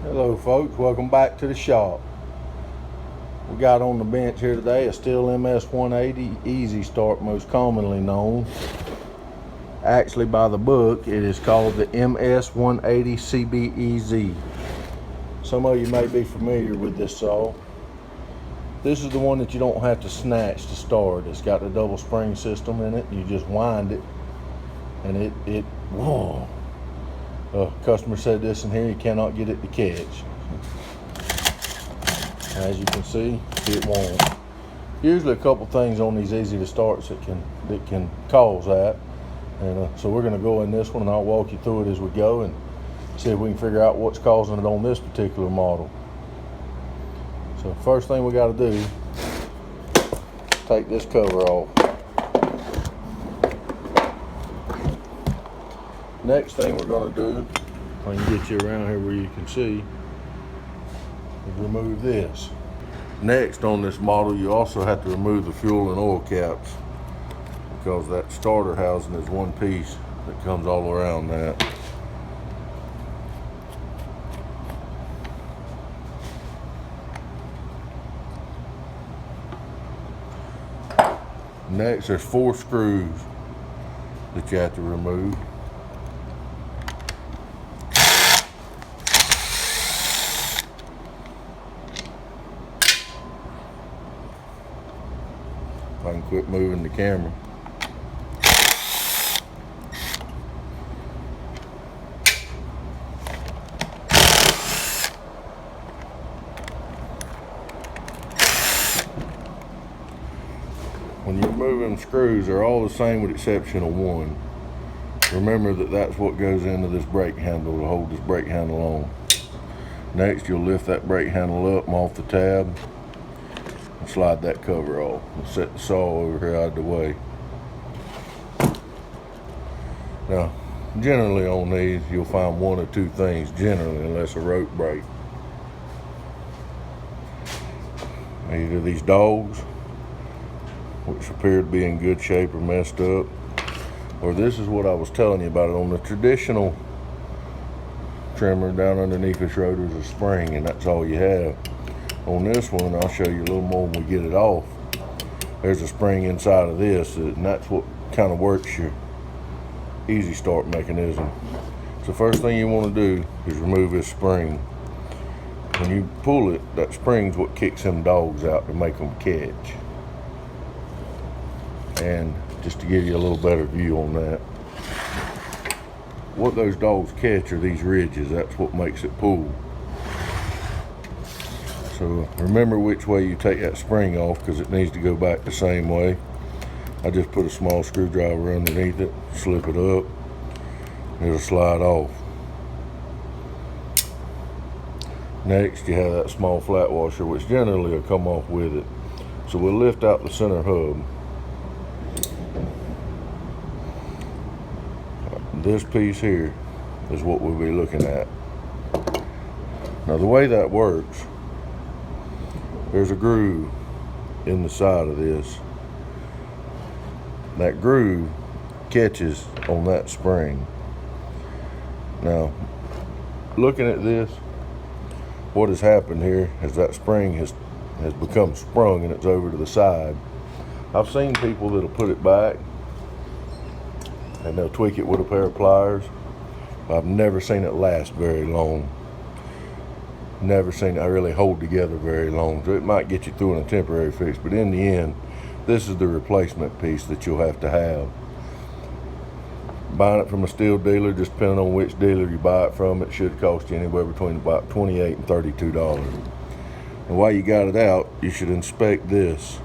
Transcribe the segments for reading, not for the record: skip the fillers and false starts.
Hello folks, welcome back to the shop. We got on the bench here today a Stihl MS-180 Easy Start, most commonly known. Actually, by the book, it is called the MS-180 CBEZ. Some of you may be familiar with this saw. This is the one that you don't have to snatch to start. It's got the double spring system in it. You just wind it and whoa. Customer said this in here, you cannot get it to catch. As you can see, it won't. Usually a couple things on these easy to starts that can cause that. And so we're going to go in this one and I'll walk you through it as we go and see if we can figure out what's causing it on this particular model. So first thing we got to do, take this cover off. Next thing we're going to do, if I can get you around here where you can see, is remove this. Next on this model, you also have to remove the fuel and oil caps, because that starter housing is one piece that comes all around that. Next, there's 4 screws that you have to remove. If I can quit moving the camera. When you're moving screws, they're all the same with exception of one. Remember that that's what goes into this brake handle to hold this brake handle on. Next, you'll lift that brake handle up and off the tab and slide that cover off. And set the saw over here out of the way. Now, generally on these, you'll find one or two things, generally, unless a rope break. Either these dogs, which appear to be in good shape or messed up, or this is what I was telling you about it. On the traditional trimmer, down underneath this rotor is a spring, and that's all you have. On this one, I'll show you a little more when we get it off. There's a spring inside of this, and that's what kind of works your easy start mechanism. So first thing you want to do is remove this spring. When you pull it, that spring's what kicks them dogs out to make them catch. And just to give you a little better view on that, what those dogs catch are these ridges. That's what makes it pull. So remember which way you take that spring off, because it needs to go back the same way. I just put a small screwdriver underneath it, slip it up, it'll slide off. Next, you have that small flat washer, which generally will come off with it. So we'll lift out the center hub. This piece here is what we'll be looking at. Now the way that works, there's a groove in the side of this. That groove catches on that spring. Now, looking at this, what has happened here is that spring has become sprung and it's over to the side. I've seen people that'll put it back and they'll tweak it with a pair of pliers. I've never seen it last very long. Never seen it really hold together very long. So it might get you through in a temporary fix, but in the end, this is the replacement piece that you'll have to have. Buying it from a Stihl dealer, just depending on which dealer you buy it from, it should cost you anywhere between about $28 and $32. And while you got it out, you should inspect this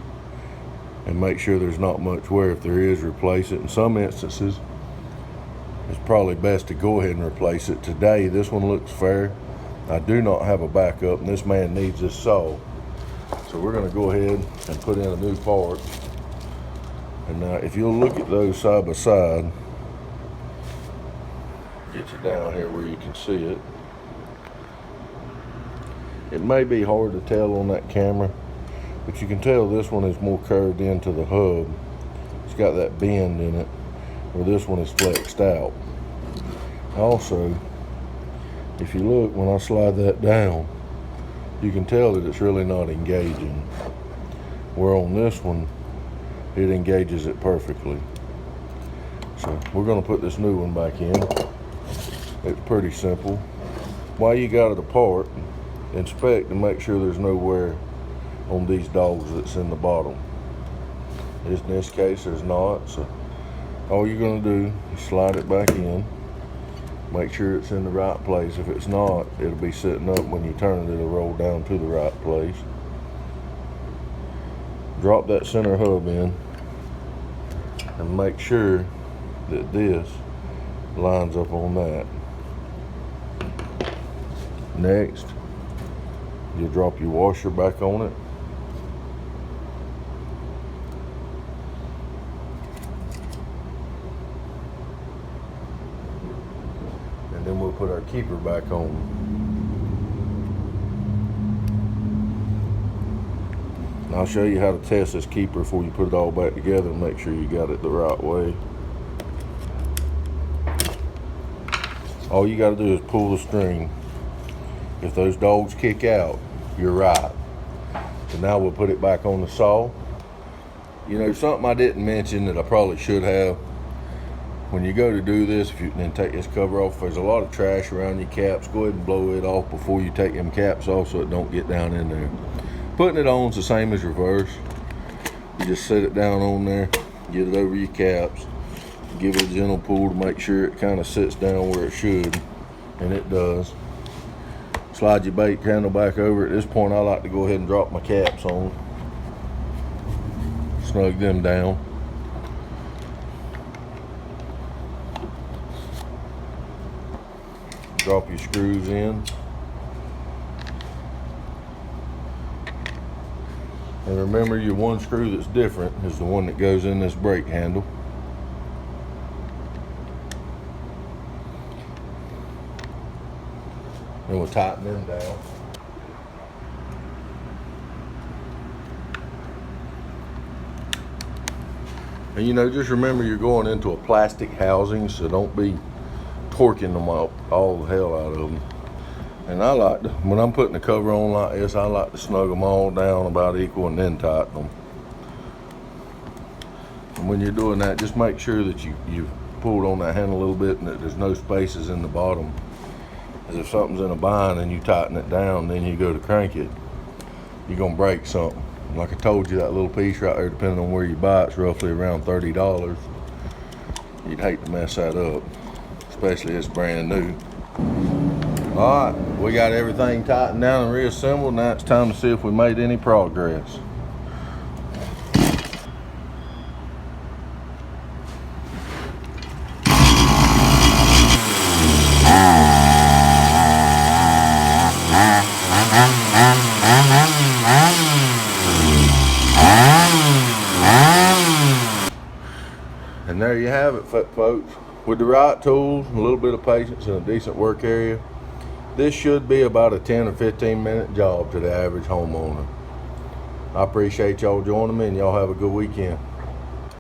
and make sure there's not much wear. If there is, replace it. In some instances, it's probably best to go ahead and replace it. Today, this one looks fair. I do not have a backup, and this man needs this saw. So we're going to go ahead and put in a new part. And now, if you'll look at those side by side, get you down here where you can see it. It may be hard to tell on that camera, but you can tell this one is more curved into the hub. It's got that bend in it, where this one is flexed out. Also, if you look, when I slide that down, you can tell that it's really not engaging. Where on this one, it engages it perfectly. So we're gonna put this new one back in. It's pretty simple. While you got it apart, inspect and make sure there's no wear on these dogs that's in the bottom. In this case, there's not, so all you're gonna do is slide it back in, make sure it's in the right place. If it's not, it'll be sitting up. When you turn it, it'll roll down to the right place. Drop that center hub in and make sure that this lines up on that. Next, you drop your washer back on it. And then we'll put our keeper back on. And I'll show you how to test this keeper before you put it all back together and make sure you got it the right way. All you got to do is pull the string. If those dogs kick out, you're right. So now we'll put it back on the saw. You know, something I didn't mention that I probably should have. When you go to do this, if you then take this cover off, there's a lot of trash around your caps. Go ahead and blow it off before you take them caps off so it don't get down in there. Putting it on is the same as reverse. You just set it down on there, get it over your caps, give it a gentle pull to make sure it kind of sits down where it should, and it does. Slide your bait handle back over. At this point, I like to go ahead and drop my caps on. Snug them down. Drop your screws in. And remember, your one screw that's different is the one that goes in this brake handle. And we'll tighten them down. And you know, just remember you're going into a plastic housing, so don't be torquing them all the hell out of them. And I like to, when I'm putting the cover on like this, I like to snug them all down about equal and then tighten them. And when you're doing that, just make sure that you've pulled on that handle a little bit and that there's no spaces in the bottom. Because if something's in a bind and you tighten it down, then you go to crank it, you're gonna break something. And like I told you, that little piece right there, depending on where you buy, it's roughly around $30. You'd hate to mess that up, especially it's brand new. All right, we got everything tightened down and reassembled. Now it's time to see if we made any progress. And there you have it, folks. With the right tools, a little bit of patience, and a decent work area, this should be about a 10 or 15 minute job to the average homeowner. I appreciate y'all joining me, and y'all have a good weekend.